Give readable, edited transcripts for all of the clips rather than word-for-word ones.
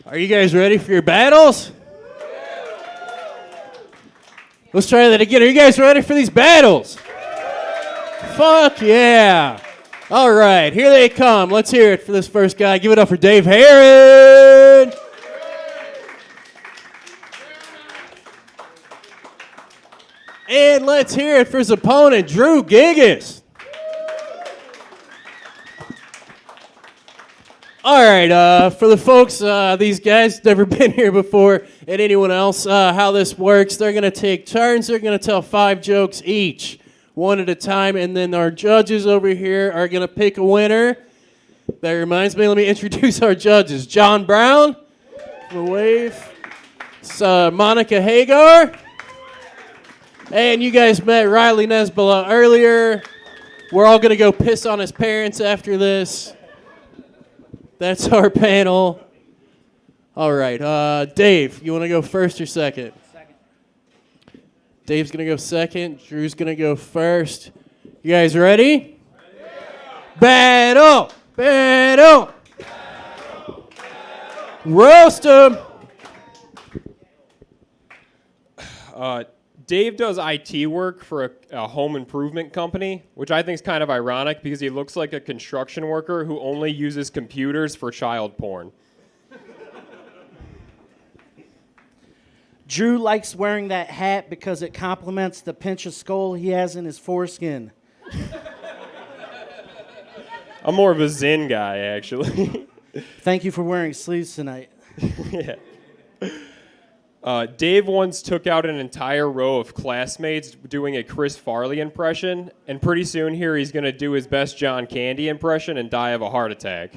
Are you guys ready for your battles? Let's try that again. Are you guys ready for these battles? Fuck yeah. All right, here they come. Let's hear it for this first guy. Give it up for Dave Herron. And let's hear it for his opponent, Drew Gigis. All right, for the folks, these guys never been here before, and anyone else, how this works, they're going to take turns. They're going to tell 5 jokes each, one at a time, and then our judges over here are going to pick a winner. That reminds me, let me introduce our judges. John Brown, wave. It's, Monica Hagar. And you guys met Riley Nesbala earlier. We're all going to go piss on his parents after this. That's our panel. All right. Dave, you want to go first or second? Second. Dave's going to go second. Drew's going to go first. You guys ready? Yeah. Battle! Battle! Battle! Roast 'em! Dave does IT work for a home improvement company, which I think is kind of ironic because he looks like a construction worker who only uses computers for child porn. Drew likes wearing that hat because it complements the pinch of skull he has in his foreskin. I'm more of a Zen guy, actually. Thank you for wearing sleeves tonight. Yeah. Dave once took out an entire row of classmates doing a Chris Farley impression, and pretty soon here he's going to do his best John Candy impression and die of a heart attack.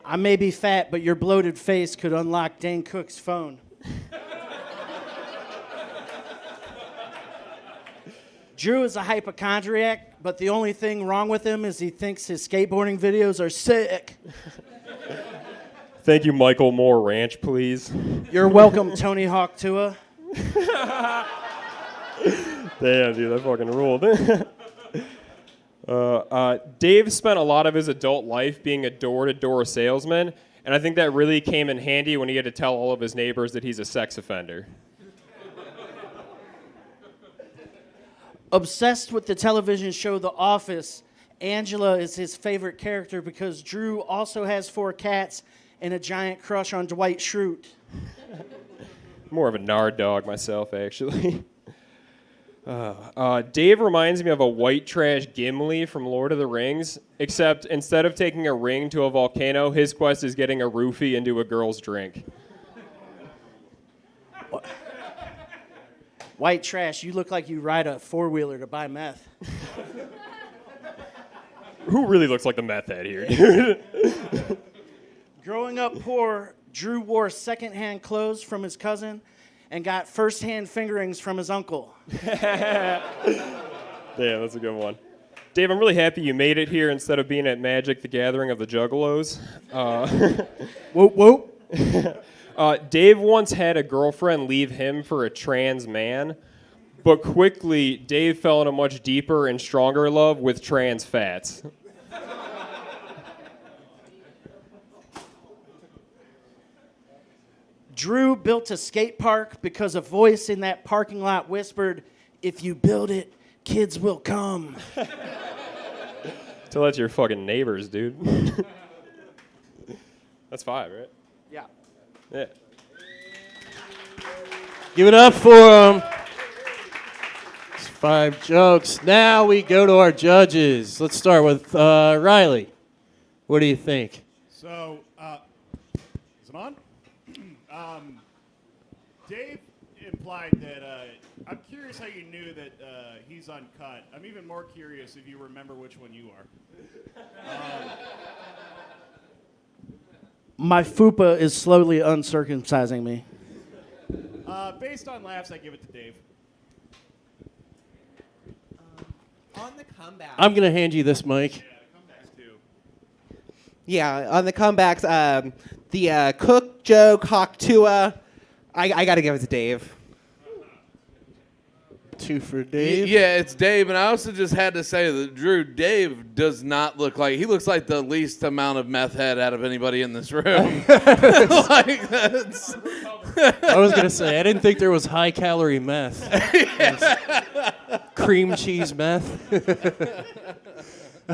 I may be fat, but your bloated face could unlock Dane Cook's phone. Drew is a hypochondriac, but the only thing wrong with him is he thinks his skateboarding videos are sick. Thank you, Michael. More ranch, please. You're welcome, Tony Hawk Tua. Damn, dude, that fucking ruled. Dave spent a lot of his adult life being a door-to-door salesman, and I think that really came in handy when he had to tell all of his neighbors that he's a sex offender. Obsessed with the television show The Office, Angela is his favorite character because Drew also has 4 cats and a giant crush on Dwight Schrute. More of a nard dog myself, actually. Dave reminds me of a white trash Gimli from Lord of the Rings, except instead of taking a ring to a volcano, his quest is getting a roofie into a girl's drink. White trash, you look like you ride a 4-wheeler to buy meth. Who really looks like the meth head here, dude? Growing up poor, Drew wore secondhand clothes from his cousin and got first-hand fingerings from his uncle. Damn, that's a good one. Dave, I'm really happy you made it here instead of being at Magic the Gathering of the Juggalos. Whoop, whoop. Dave once had a girlfriend leave him for a trans man, but quickly Dave fell in a much deeper and stronger love with trans fats. Drew built a skate park because a voice in that parking lot whispered, "If you build it, kids will come." Tell that to your fucking neighbors, dude. That's 5, right? Yeah. Yeah. Give it up for them. It's 5 jokes. Now we go to our judges. Let's start with Riley. What do you think? So, is it on? Dave implied that, I'm curious how you knew that he's uncut. I'm even more curious if you remember which one you are. My fupa is slowly uncircumcising me. Based on laughs, I give it to Dave. On the comeback. I'm going to hand you this mic. Yeah, comebacks too. Yeah, on the comebacks, the Cook joke, Hawk Tua, I got to give it to Dave. 2 for Dave. Yeah, it's Dave, and I also just had to say that Drew, Dave does not look like he looks like the least amount of meth head out of anybody in this room. Like that's. I was gonna say I didn't think there was high calorie meth. Cream cheese meth.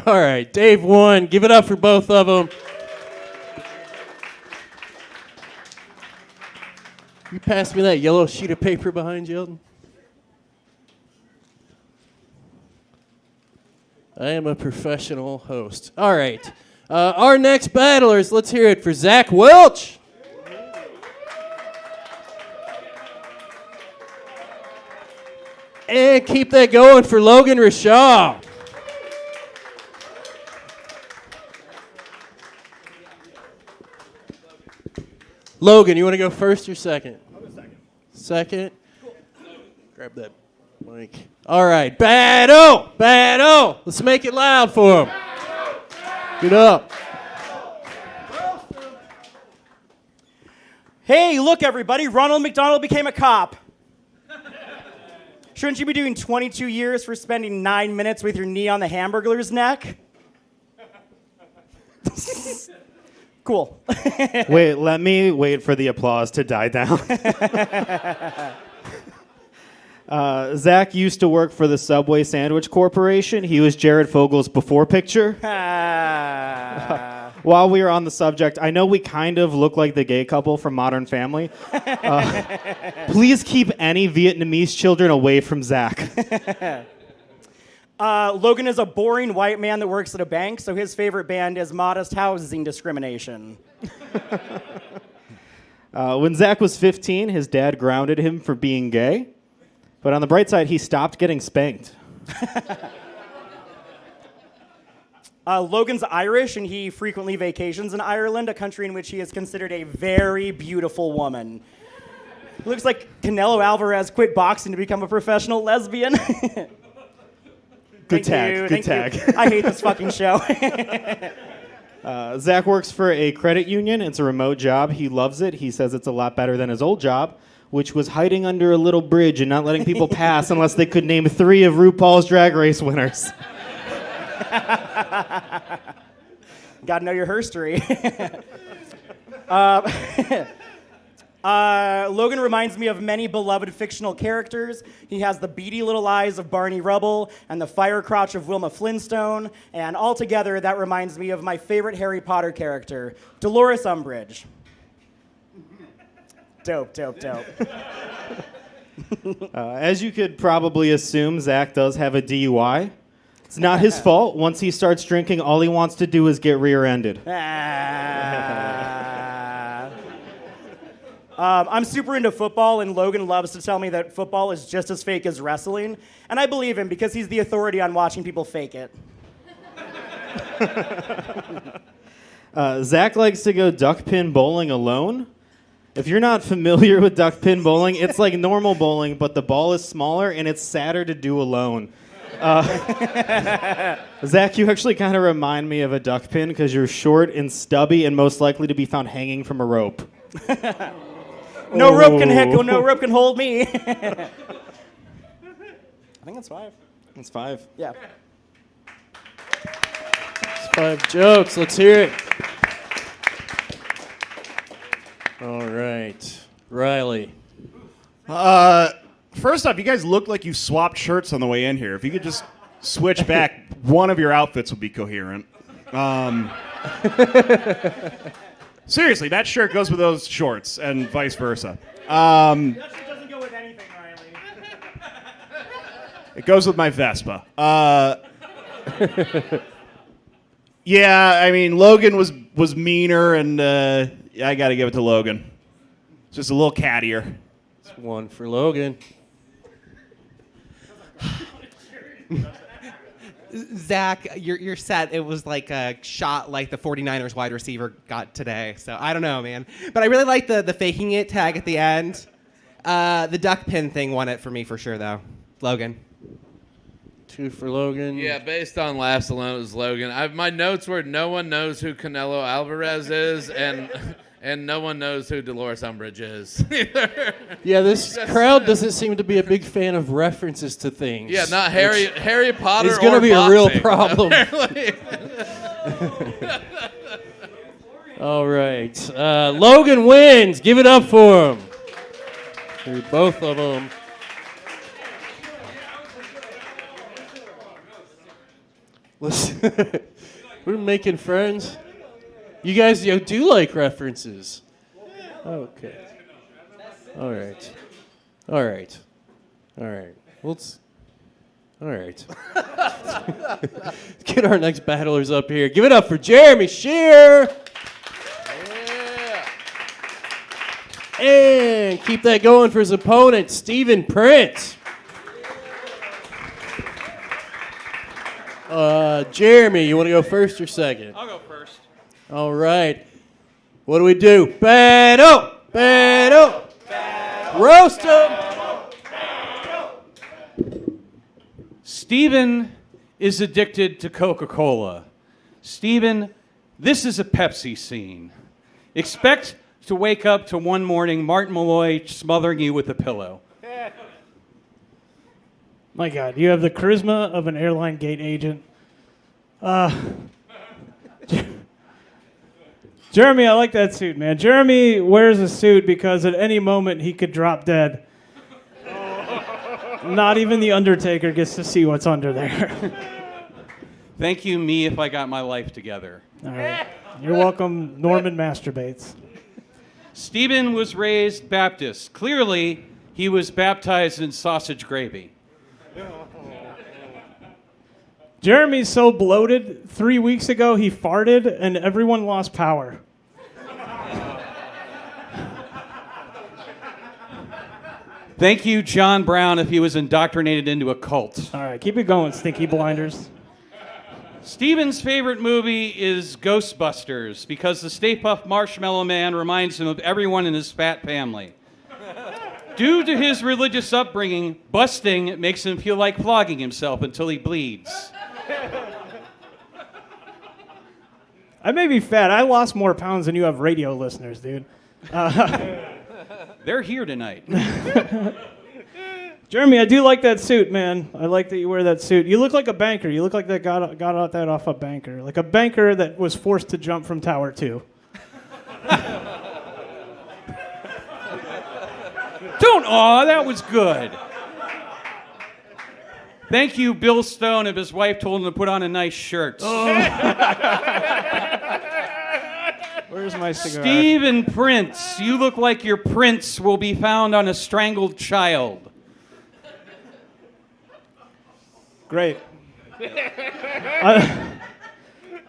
All right, Dave won. Give it up for both of them. You pass me that yellow sheet of paper behind you, Eldon? I am a professional host. All right. Our next battlers, let's hear it for Zach Welch. And keep that going for Logan Rishaw. Logan, you want to go first or second? I'll go second. Second? Cool. Grab that mic. All right. Battle! Let's make it loud for him. Get up. Hey, look, everybody. Ronald McDonald became a cop. Shouldn't you be doing 22 years for spending 9 minutes with your knee on the Hamburglar's neck? Cool. Wait, let me wait for the applause to die down. Zach used to work for the Subway Sandwich Corporation. He was Jared Fogel's before picture. While we are on the subject, I know we kind of look like the gay couple from Modern Family. Please keep any Vietnamese children away from Zach. Logan is a boring white man that works at a bank, so his favorite band is Modest Housing Discrimination. When Zach was 15, his dad grounded him for being gay. But on the bright side, he stopped getting spanked. Logan's Irish, and he frequently vacations in Ireland, a country in which he is considered a very beautiful woman. Looks like Canelo Alvarez quit boxing to become a professional lesbian. Good Thank tag. you. I hate this fucking show. Zach works for a credit union. It's a remote job. He loves it. He says it's a lot better than his old job, which was hiding under a little bridge and not letting people pass unless they could name 3 of RuPaul's Drag Race winners. Gotta know your herstory. Logan reminds me of many beloved fictional characters. He has the beady little eyes of Barney Rubble and the fire crotch of Wilma Flintstone, and altogether that reminds me of my favorite Harry Potter character, Dolores Umbridge. Dope. As you could probably assume, Zach does have a DUI. It's not his fault. Once he starts drinking, all he wants to do is get rear-ended. I'm super into football, and Logan loves to tell me that football is just as fake as wrestling. And I believe him because he's the authority on watching people fake it. Zach likes to go duck pin bowling alone. If you're not familiar with duck pin bowling, it's like normal bowling, but the ball is smaller and it's sadder to do alone. Zach, you actually kind of remind me of a duck pin because you're short and stubby and most likely to be found hanging from a rope. No rope can hold me. I think that's 5. That's 5. Yeah. It's 5 jokes. Let's hear it. All right. Riley. First off, you guys look like you swapped shirts on the way in here. If you could just switch back, one of your outfits would be coherent. Seriously, that shirt goes with those shorts, and vice versa. That shit doesn't go with anything, Riley. It goes with my Vespa. Yeah, I mean, Logan was meaner, and I got to give it to Logan. Just a little cattier. It's 1 for Logan. Zach, your set, it was like a shot like the 49ers wide receiver got today. So I don't know, man. But I really like the faking it tag at the end. The duck pin thing won it for me for sure, though. Logan. 2 for Logan. Yeah, based on laughs alone, it was Logan. My notes were no one knows who Canelo Alvarez is, and no one knows who Dolores Umbridge is. Yeah, this crowd doesn't seem to be a big fan of references to things. Yeah, not Harry Potter. It's going to be a real problem. All right. Logan wins. Give it up for him. For both of them. Listen, we're making friends. You guys do like references. Okay. All right. All right. All right. All right. Get our next battlers up here. Give it up for Jeremy Shear. Yeah. And keep that going for his opponent, Stephen Prince. Jeremy, you want to go first or second? I'll go first. All right. What do we do? Battle! Roast him! Stephen is addicted to Coca-Cola. Stephen, this is a Pepsi scene. Expect to wake up to one morning Martin Malloy smothering you with a pillow. My God, you have the charisma of an airline gate agent. Jeremy, I like that suit, man. Jeremy wears a suit because at any moment he could drop dead. Not even the Undertaker gets to see what's under there. Thank you, me, if I got my life together. All right. You're welcome, Norman Masturbates. Stephen was raised Baptist. Clearly, he was baptized in sausage gravy. Jeremy's so bloated, 3 weeks ago he farted and everyone lost power. Thank you, John Brown, if he was indoctrinated into a cult. All right, keep it going, Stinky Blinders. Stephen's favorite movie is Ghostbusters because the Stay Puft Marshmallow Man reminds him of everyone in his fat family. Due to his religious upbringing, busting makes him feel like flogging himself until he bleeds. I may be fat. I lost more pounds than you have radio listeners, dude. They're here tonight. Jeremy, I do like that suit, man. I like that you wear that suit. You look like a banker. You look like that got that off a banker. Like a banker that was forced to jump from Tower 2. Don't aw, that was good. Thank you, Bill Stone, if his wife told him to put on a nice shirt. Where's my cigar? Stephen Prince, you look like your prince will be found on a strangled child. Great.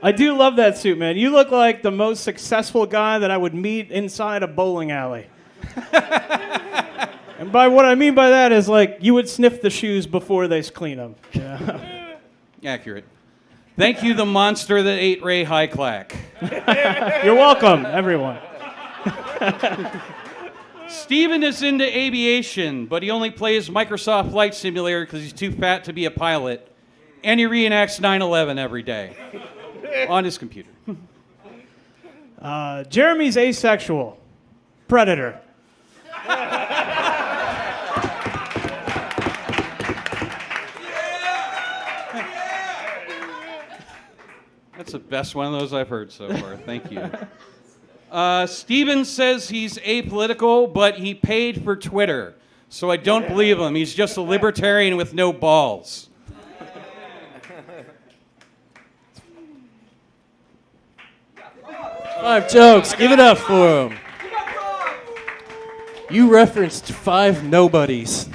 I do love that suit, man. You look like the most successful guy that I would meet inside a bowling alley. And by what I mean by that is like you would sniff the shoes before they clean them. Yeah. Accurate. Thank you, the monster that ate Ray Hyclack. You're welcome, everyone. Steven is into aviation, but he only plays Microsoft Flight Simulator because he's too fat to be a pilot. And he reenacts 9/11 every day on his computer. Jeremy's asexual. Predator. That's the best one of those I've heard so far. Thank you. Steven says he's apolitical, but he paid for Twitter. So I don't believe him. He's just a libertarian with no balls. Five jokes. Give it up for him. You referenced 5 nobodies.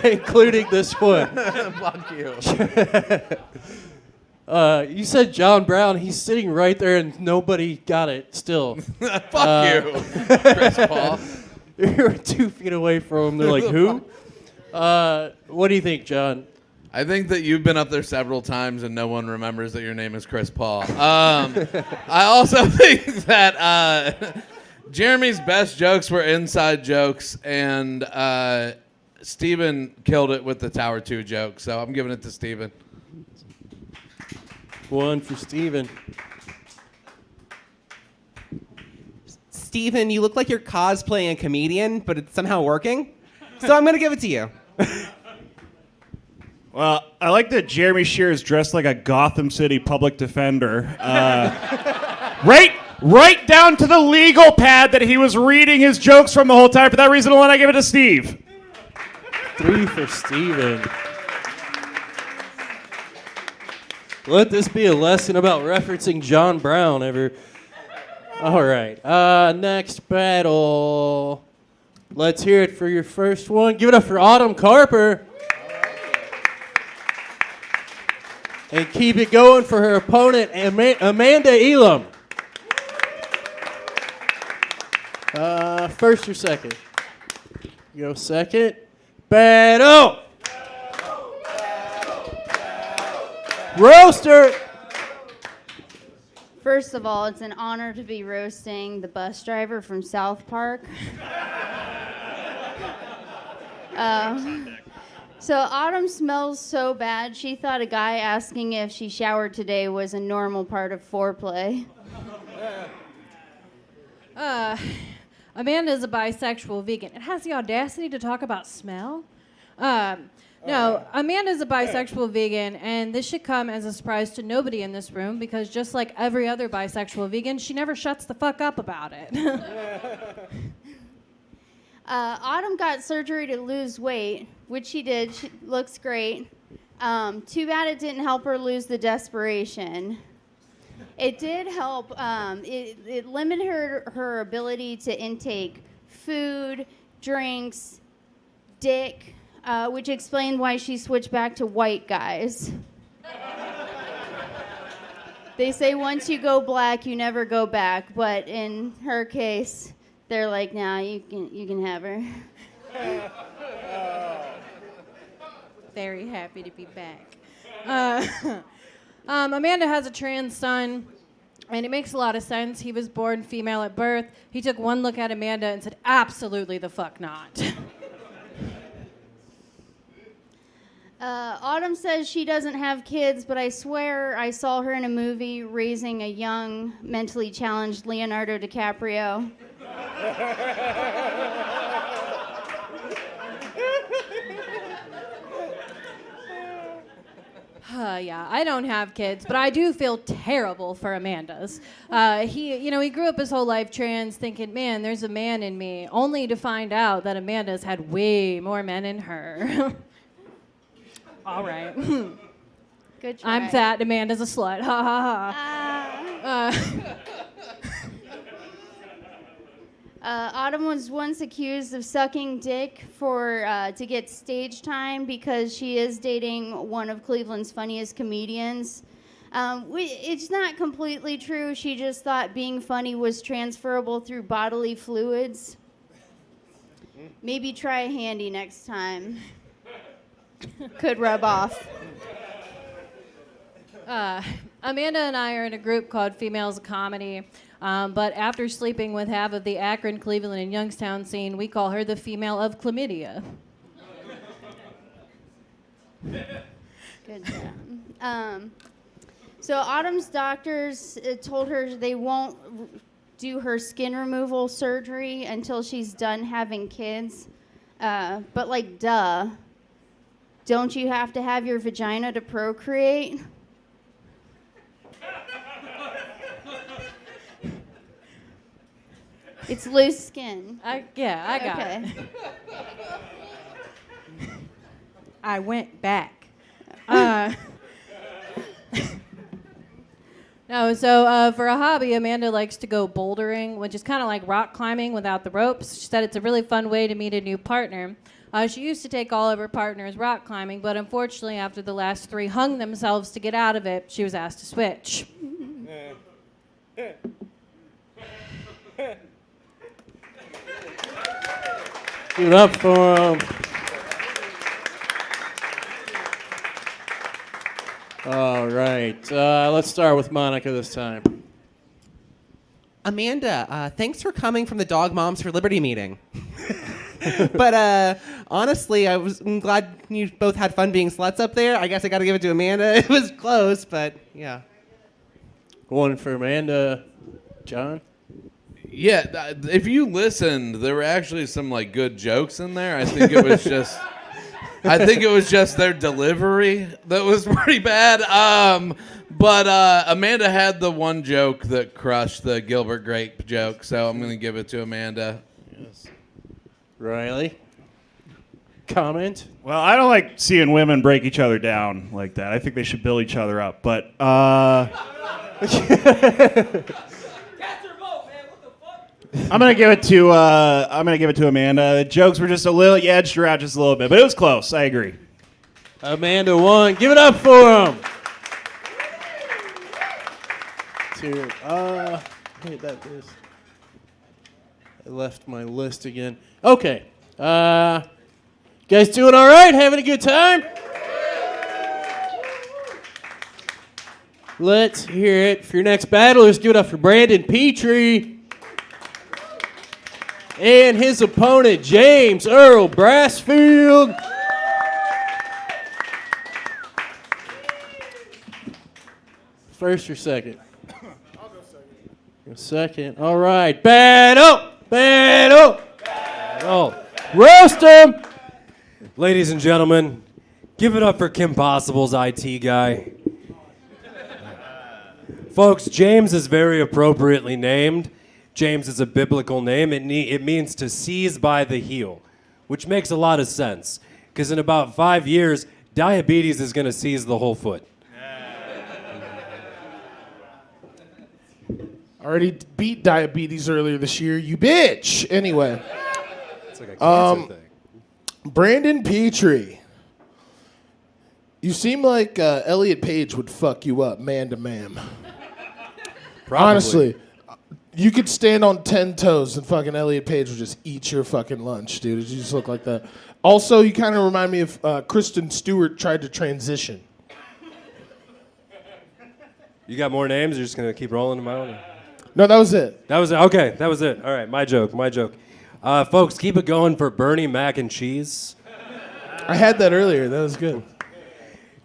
Including this one. Fuck you. You said John Brown. He's sitting right there and nobody got it still. Fuck you, Chris Paul. You're 2 feet away from him. They're like, who? What do you think, John? I think that you've been up there several times and no one remembers that your name is Chris Paul. I also think that Jeremy's best jokes were inside jokes, and Steven killed it with the Tower 2 joke, so I'm giving it to Steven. 1 for Steven. Steven, you look like you're cosplaying a comedian, but it's somehow working. So I'm going to give it to you. Well, I like that Jeremy Shear's dressed like a Gotham City public defender. Right down to the legal pad that he was reading his jokes from the whole time. For that reason alone, I give it to Steve. 3 for Steven. Let this be a lesson about referencing John Brown ever. All right. Next battle. Let's hear it for your first one. Give it up for Autmn Carper. And keep it going for her opponent, Amanda Elam. First or second? Go second. Battle! Roaster! First of all, it's an honor to be roasting the bus driver from South Park. So Autmn smells so bad, she thought a guy asking if she showered today was a normal part of foreplay. Amanda's a bisexual vegan. It has the audacity to talk about smell? No, Amanda's a bisexual vegan, and this should come as a surprise to nobody in this room because just like every other bisexual vegan, she never shuts the fuck up about it. Autmn got surgery to lose weight, which she did. She looks great. Too bad it didn't help her lose the desperation. It did help. It limited her ability to intake food, drinks, dick, which explained why she switched back to white guys. They say once you go black, you never go back. But in her case, they're like, nah, you can have her. Very happy to be back. Amanda has a trans son, and it makes a lot of sense. He was born female at birth. He took one look at Amanda and said, absolutely the fuck not. Autmn says she doesn't have kids, but I swear I saw her in a movie raising a young, mentally challenged Leonardo DiCaprio. Yeah, I don't have kids, but I do feel terrible for Amanda's. He grew up his whole life trans, thinking, man, there's a man in me, only to find out that Amanda's had way more men in her. All right. Good try. I'm fat, Amanda's a slut. Ha ha ha. Autmn was once accused of sucking dick to get stage time because she is dating one of Cleveland's funniest comedians. It's not completely true. She just thought being funny was transferable through bodily fluids. Maybe try a handy next time. Could rub off. Amanda and I are in a group called Females of Comedy. But after sleeping with half of the Akron, Cleveland, and Youngstown scene, we call her the female of chlamydia. Good job. So Autumn's doctors told her they won't do her skin removal surgery until she's done having kids. But like, duh. Don't you have to have your vagina to procreate? It's loose skin. I got it. I went back. For a hobby, Amanda likes to go bouldering, which is kind of like rock climbing without the ropes. She said it's a really fun way to meet a new partner. She used to take all of her partners rock climbing, but unfortunately, after the last 3 hung themselves to get out of it, she was asked to switch. Give it up for him. All right. Let's start with Monica this time. Amanda, thanks for coming from the Dog Moms for Liberty meeting. But honestly, I'm glad you both had fun being sluts up there. I guess I got to give it to Amanda. It was close, but yeah. One for Amanda. John? Yeah, if you listened, there were actually some like good jokes in there. I think it was just their delivery that was pretty bad. But Amanda had the one joke that crushed, the Gilbert Grape joke, so I'm going to give it to Amanda. Yes. Riley? Comment? Well, I don't like seeing women break each other down like that. I think they should build each other up. But I'm gonna give it to Amanda. The jokes were just a little, you edged her out just a little bit, but it was close. I agree. Amanda won. Give it up for him. Two. Wait, that is. I left my list again. Okay. Guys doing all right? Having a good time? Let's hear it for your next battle. Let's give it up for Brandon Petri and his opponent, James Earl Brassfield. First or second? I'll go second. Second. All right. Battle! Battle! Battle! Roast him! Ladies and gentlemen, give it up for Kim Possible's IT guy. Folks, James is very appropriately named. James is a biblical name. It means to seize by the heel, which makes a lot of sense, because in about 5 years, diabetes is going to seize the whole foot. Already beat diabetes earlier this year, you bitch. Anyway. It's like a cancer thing. Brandon Petri. You seem like Elliot Page would fuck you up, man to man. Probably. Honestly, you could stand on 10 toes and fucking Elliot Page would just eat your fucking lunch, dude. You just look like that. Also, you kind of remind me of Kristen Stewart tried to transition. You got more names? You're just going to keep rolling them out? No, that was it. That was it. Okay, that was it. All right, my joke. Folks, keep it going for Bernie Mac and Cheese. I had that earlier. That was good.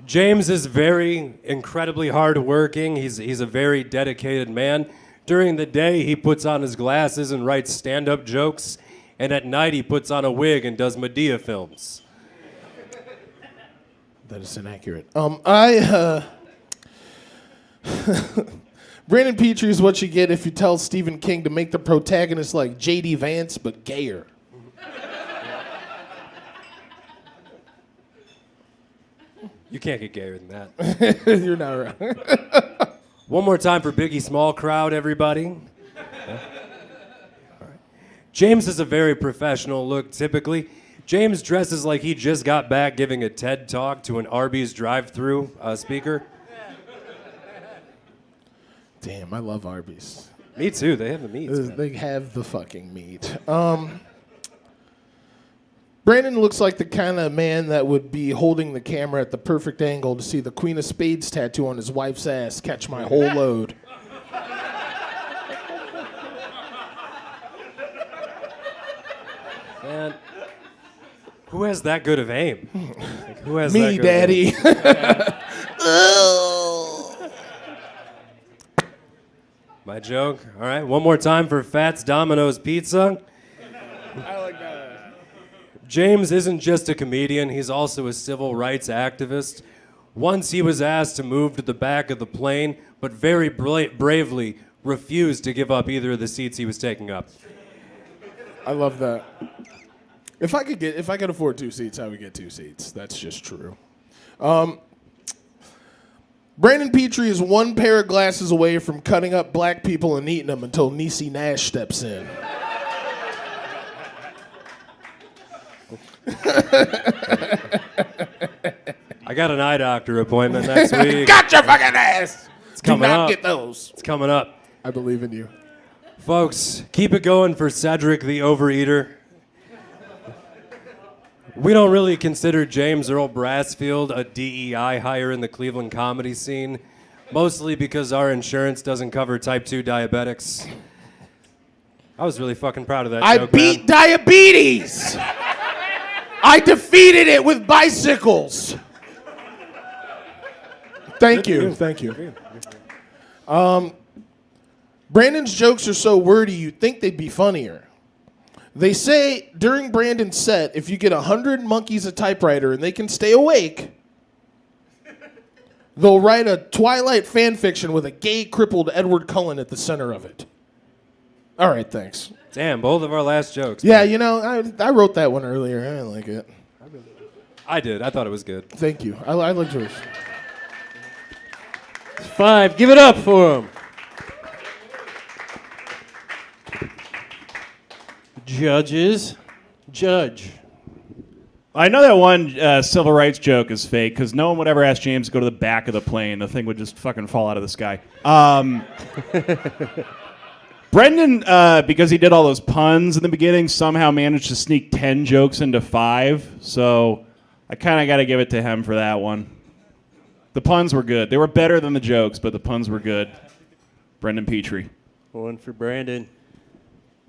James is very incredibly hardworking. He's a very dedicated man. During the day, he puts on his glasses and writes stand-up jokes, and at night he puts on a wig and does Medea films. That is inaccurate. Brandon Petrie is what you get if you tell Stephen King to make the protagonist like J.D. Vance, but gayer. You can't get gayer than that. You're not right. One more time for Biggie Small Crowd, everybody. All right. James has a very professional look, typically. James dresses like he just got back giving a TED Talk to an Arby's drive-thru speaker. Damn, I love Arby's. Me too. They have the meat. They have the fucking meat. Brandon looks like the kind of man that would be holding the camera at the perfect angle to see the Queen of Spades tattoo on his wife's ass catch my whole load. Man, who has that good of aim? Like, who has Me, that good Daddy. My joke. All right, one more time for Fats Domino's Pizza. I like that. James isn't just a comedian, he's also a civil rights activist. Once he was asked to move to the back of the plane, but very bravely refused to give up either of the seats he was taking up. I love that. If I could afford 2 seats, I would get 2 seats. That's just true. Brandon Petrie is 1 pair of glasses away from cutting up black people and eating them until Niecy Nash steps in. I got an eye doctor appointment next week. Got your fucking ass! It's coming Do not up. get those. It's coming up. I believe in you. Folks, keep it going for Cedric the Overeater. We don't really consider James Earl Brassfield a DEI hire in the Cleveland comedy scene, mostly because our insurance doesn't cover type 2 diabetics. I was really fucking proud of that I joke, beat man. diabetes. I defeated it with bicycles. Thank you. Thank you. Brandon's jokes are so wordy you'd think they'd be funnier. They say during Brandon's set, if you get 100 monkeys a typewriter and they can stay awake, they'll write a Twilight fan fiction with a gay, crippled Edward Cullen at the center of it. All right, thanks. Damn, both of our last jokes. Yeah, you know, I wrote that one earlier. I didn't like it. I did. I thought it was good. Thank you. I liked yours. 5. Give it up for him. Judges. Judge. I know that one civil rights joke is fake because no one would ever ask James to go to the back of the plane. The thing would just fucking fall out of the sky. Brendan, because he did all those puns in the beginning, somehow managed to sneak 10 jokes into 5. So I kind of got to give it to him for that one. The puns were good. They were better than the jokes, but the puns were good. Brendan Petri. 1 for Brandon.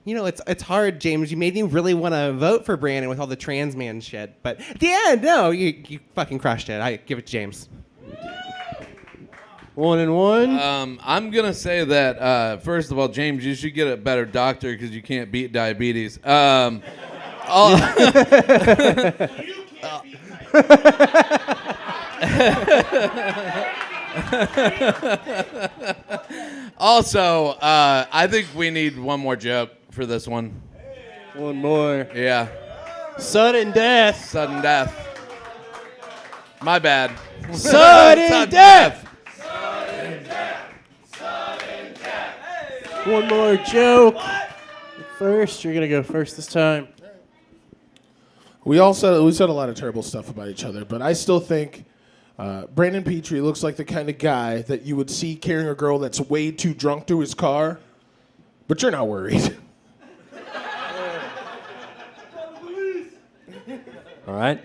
You know, it's hard, James. You made me really want to vote for Brandon with all the trans man shit. But at the end, no, you fucking crushed it. I give it to James. 1 and 1. I'm going to say that, first of all, James, you should get a better doctor because you can't beat diabetes. Also, I think we need one more joke for this one. One more. Yeah. Sudden death. Sudden death. My bad. Sudden death. Sudden death. Sudden death. One more joke. First, you're gonna go first this time. We said a lot of terrible stuff about each other, but I still think Brandon Petri looks like the kind of guy that you would see carrying a girl that's way too drunk to his car, but you're not worried. All right.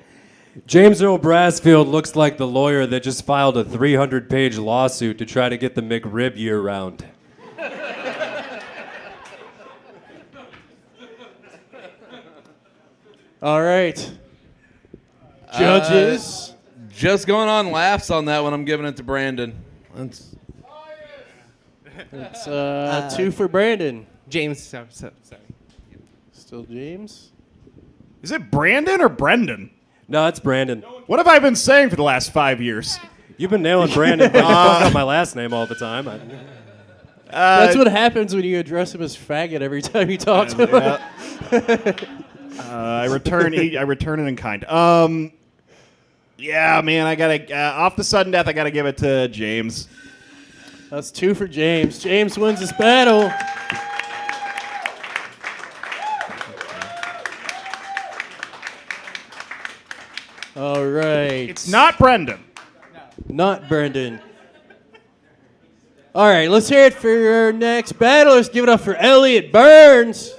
James Earl Brassfield looks like the lawyer that just filed a 300-page lawsuit to try to get the McRib year round. All right. Judges. Just going on laughs on that one. I'm giving it to Brandon. It's 2 for Brandon. James, sorry. Still James. Is it Brandon or Brendan? No, it's Brandon. What have I been saying for the last 5 years? You've been nailing Brandon, but you fuck up my last name all the time. That's what happens when you address him as faggot every time you talk to him. I return it in kind. Yeah, man, I gotta off the sudden death. I gotta give it to James. That's 2 for James. James wins this battle. All right. It's not Brendan. Not Brendan. All right, let's hear it for your next battle. Let's give it up for Elliot Burns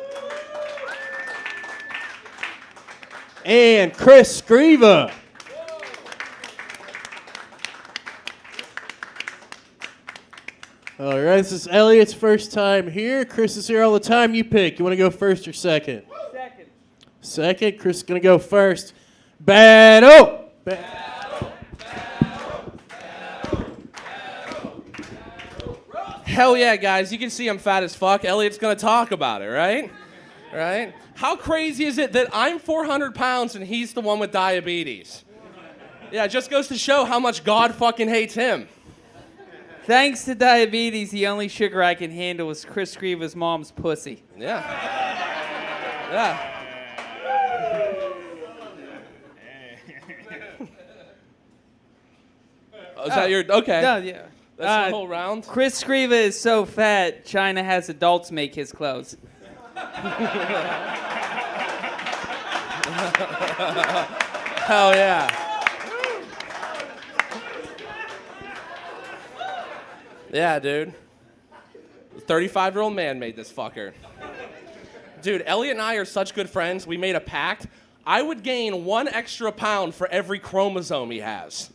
and Chris Scriva. All right, this is Elliot's first time here. Chris is here all the time. You pick. You want to go first or second? Second. Second. Chris is going to go first. Battle! Hell yeah, guys. You can see I'm fat as fuck. Elliot's going to talk about it, right? Right? How crazy is it that I'm 400 pounds and he's the one with diabetes? Yeah, it just goes to show how much God fucking hates him. Thanks to diabetes, the only sugar I can handle is Chris Scriva's mom's pussy. Yeah. Yeah. Is that your... Okay. No, yeah. That's the whole round? Chris Scriva is so fat, China has adults make his clothes. Hell yeah. Yeah, dude. The 35-year-old man made this fucker. Dude, Elliot and I are such good friends. We made a pact. I would gain 1 extra pound for every chromosome he has.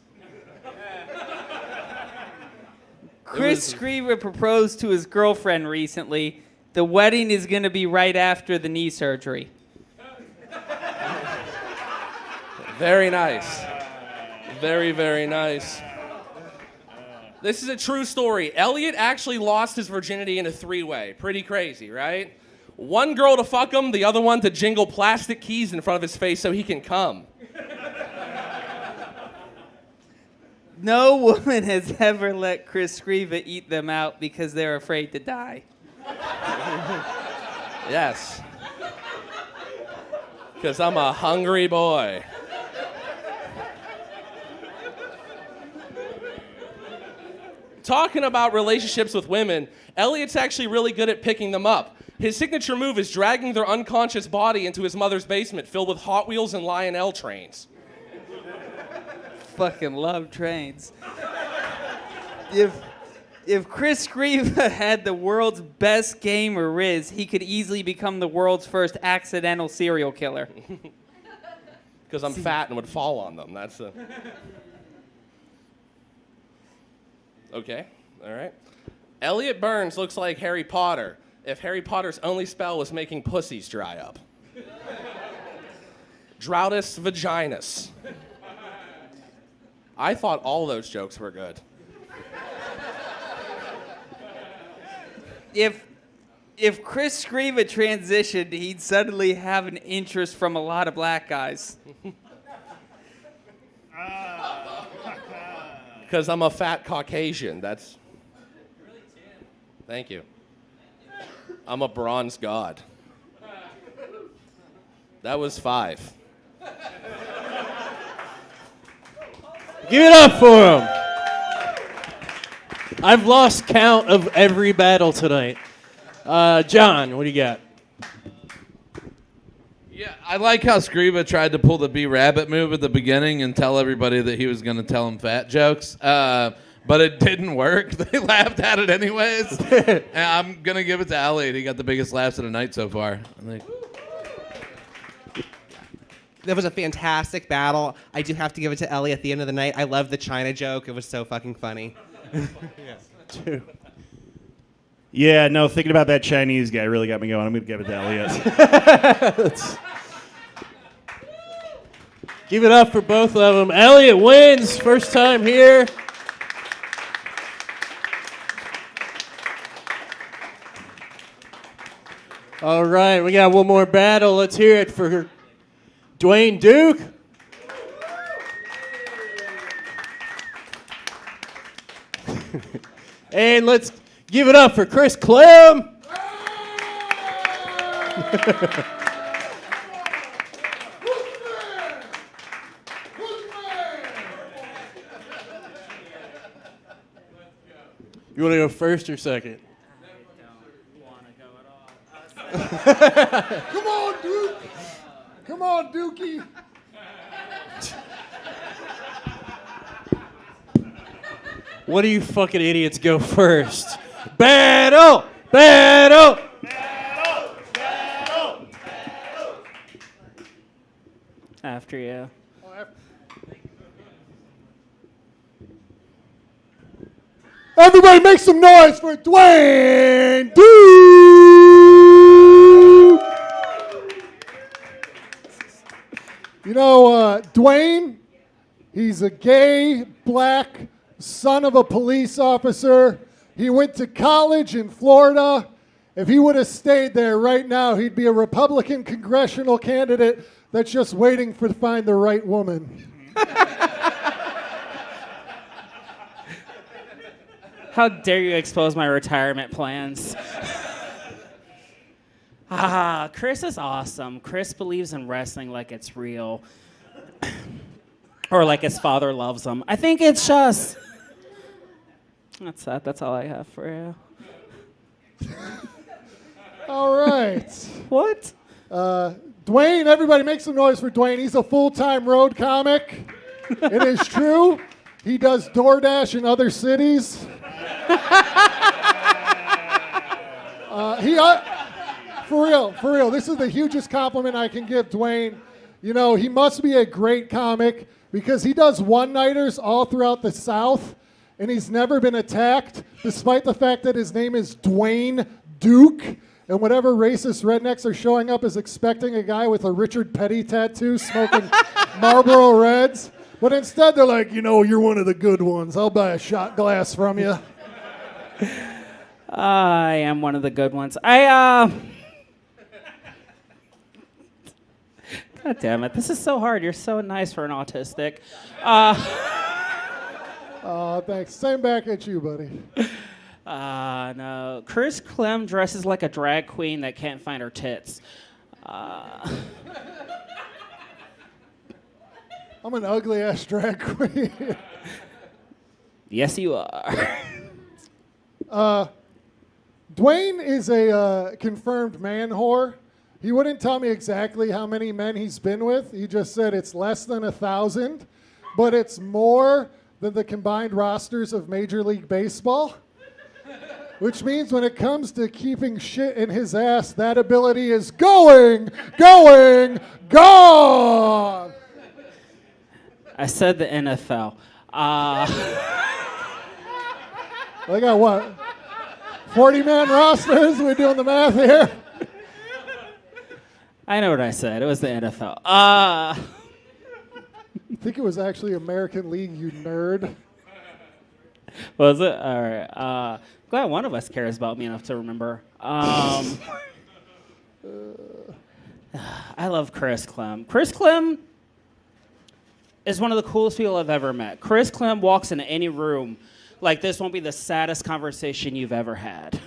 Chris Scriva proposed to his girlfriend recently. The wedding is going to be right after the knee surgery. Very nice. Very, very nice. This is a true story. Elliot actually lost his virginity in a three-way. Pretty crazy, right? One girl to fuck him, the other one to jingle plastic keys in front of his face so he can come. No woman has ever let Chris Scriva eat them out because they're afraid to die. Yes. Because I'm a hungry boy. Talking about relationships with women, Elliot's actually really good at picking them up. His signature move is dragging their unconscious body into his mother's basement filled with Hot Wheels and Lionel trains. Fucking love trains. If Chris Scriva had the world's best game or Riz, he could easily become the world's first accidental serial killer. Because I'm fat and would fall on them. That's the... Okay, all right. Elliot Burns looks like Harry Potter if Harry Potter's only spell was making pussies dry up. Drautus vaginus. I thought all those jokes were good. If Chris Scriva transitioned, he'd suddenly have an interest from a lot of black guys. Because I'm a fat Caucasian. That's... Thank you. I'm a bronze god. That was 5. Give it up for him. I've lost count of every battle tonight. John, what do you got? Yeah, I like how Scriva tried to pull the B-Rabbit move at the beginning and tell everybody that he was going to tell them fat jokes. But it didn't work. They laughed at it anyways. And I'm going to give it to Elliot. He got the biggest laughs of the night so far. That was a fantastic battle. I do have to give it to Elliot at the end of the night. I love the China joke. It was so fucking funny. Dude. Yeah, no, thinking about that Chinese guy really got me going. I'm going to give it to Elliot. Give it up for both of them. Elliot wins. First time here. All right, we got one more battle. Let's hear it for Dwayne Duke. And let's give it up for Chris Clem. You want to go first or second? Come on, Duke. Come on, Dookie. What do you fucking idiots go first? Battle! Battle! Battle! Battle! After you. Everybody make some noise for Dwayne Duke! You know, Dwayne, he's a gay, black son of a police officer. He went to college in Florida. If he would have stayed there right now, he'd be a Republican congressional candidate that's just waiting to find the right woman. How dare you expose my retirement plans? Chris is awesome. Chris believes in wrestling like it's real. Or like his father loves him. I think it's just... That's that. That's all I have for you. All right. What? Dwayne, everybody make some noise for Dwayne. He's a full-time road comic. It is true. He does DoorDash in other cities. For real, this is the hugest compliment I can give Dwayne. You know, he must be a great comic because he does one-nighters all throughout the South, and he's never been attacked, despite the fact that his name is Dwayne Duke, and whatever racist rednecks are showing up is expecting a guy with a Richard Petty tattoo smoking Marlboro Reds. But instead they're like, you're one of the good ones. I'll buy a shot glass from you. I am one of the good ones. God damn it. This is so hard. You're so nice for an autistic. Thanks. Same back at you, buddy. No. Clem dresses like a drag queen that can't find her tits. I'm an ugly-ass drag queen. Yes, you are. Dwayne is a confirmed man whore. He wouldn't tell me exactly how many men he's been with. He just said it's less than 1,000, but it's more than the combined rosters of Major League Baseball. Which means when it comes to keeping shit in his ass, that ability is gone! I said the NFL. I got what? 40-man rosters? We're doing the math here. I know what I said. It was the NFL. I think it was actually American League, you nerd. Was it? All right. Glad one of us cares about me enough to remember. I love Clem. Clem is one of the coolest people I've ever met. Clem walks into any room like this won't be the saddest conversation you've ever had.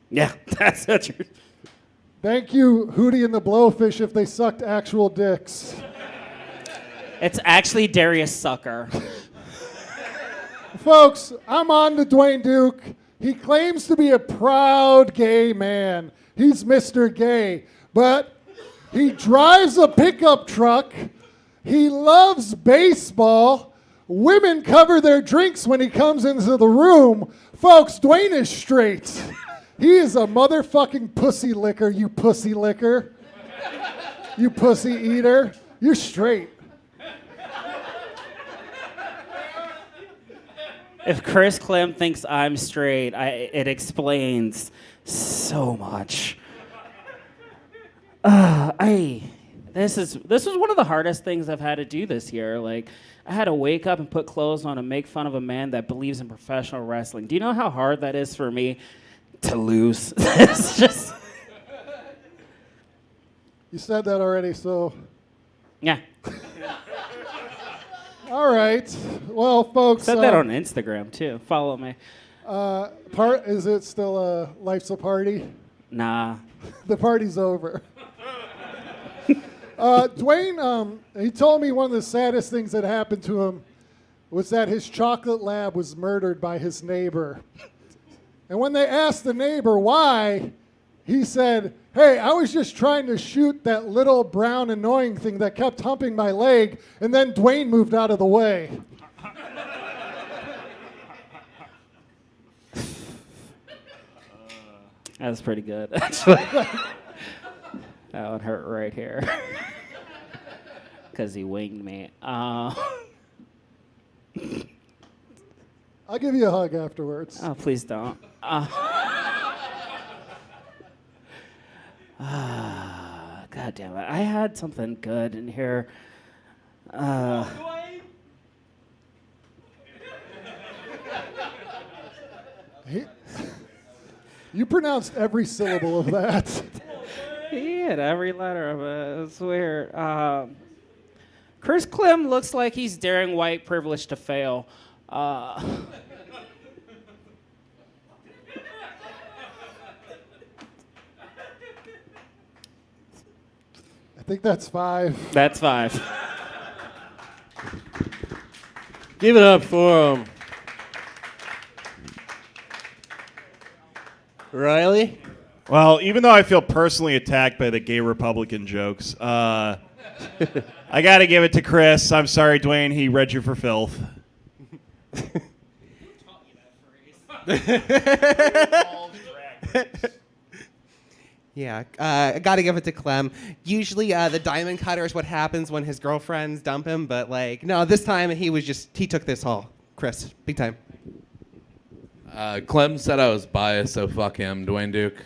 Yeah, that's the truth. Thank you, Hootie and the Blowfish, if they sucked actual dicks. It's actually Darius Sucker. Folks, I'm on to Dwayne Duke. He claims to be a proud gay man. He's Mr. Gay, but he drives a pickup truck. He loves baseball. Women cover their drinks when he comes into the room. Folks, Dwayne is straight. He is a motherfucking pussy licker, you pussy licker. You pussy eater. You're straight. If Clem thinks I'm straight, it explains so much. This was one of the hardest things I've had to do this year. Like, I had to wake up and put clothes on and make fun of a man that believes in professional wrestling. Do you know how hard that is for me to lose? It's just... You said that already, so... Yeah. All right. Well, folks... Said that on Instagram, too. Follow me. Is it still Life's a Party? Nah. The party's over. Dwayne, he told me one of the saddest things that happened to him was that his chocolate lab was murdered by his neighbor. And when they asked the neighbor why, he said, "Hey, I was just trying to shoot that little brown annoying thing that kept humping my leg, and then Dwayne moved out of the way." That was pretty good, actually. That one hurt right here. Because he winged me. I'll give you a hug afterwards. Oh, please don't. God damn it. I had something good in here. You pronounced every syllable of that. He had every letter of it. It's weird. Clem looks like he's daring white privilege to fail. I think that's 5. That's 5. Give it up for him. Riley? Well, even though I feel personally attacked by the gay Republican jokes, I got to give it to Chris. I'm sorry, Dwayne. He read you for filth. Yeah, I got to give it to Clem. Usually the diamond cutter is what happens when his girlfriends dump him, but no, this time he took this all. Chris, big time. Clem said I was biased, so fuck him, Dwayne Duke.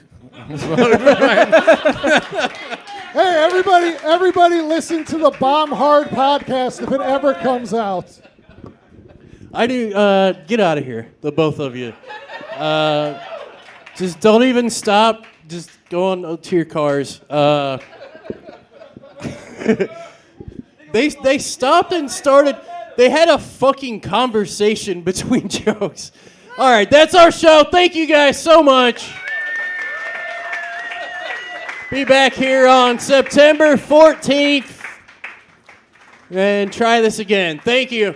Hey, everybody listen to the Bomb Hard podcast if it ever comes out. I do. Get out of here, the both of you. Just don't even stop. Just go on to your cars. They stopped and started. They had a fucking conversation between jokes. All right, that's our show. Thank you guys so much. Be back here on September 14th and try this again. Thank you.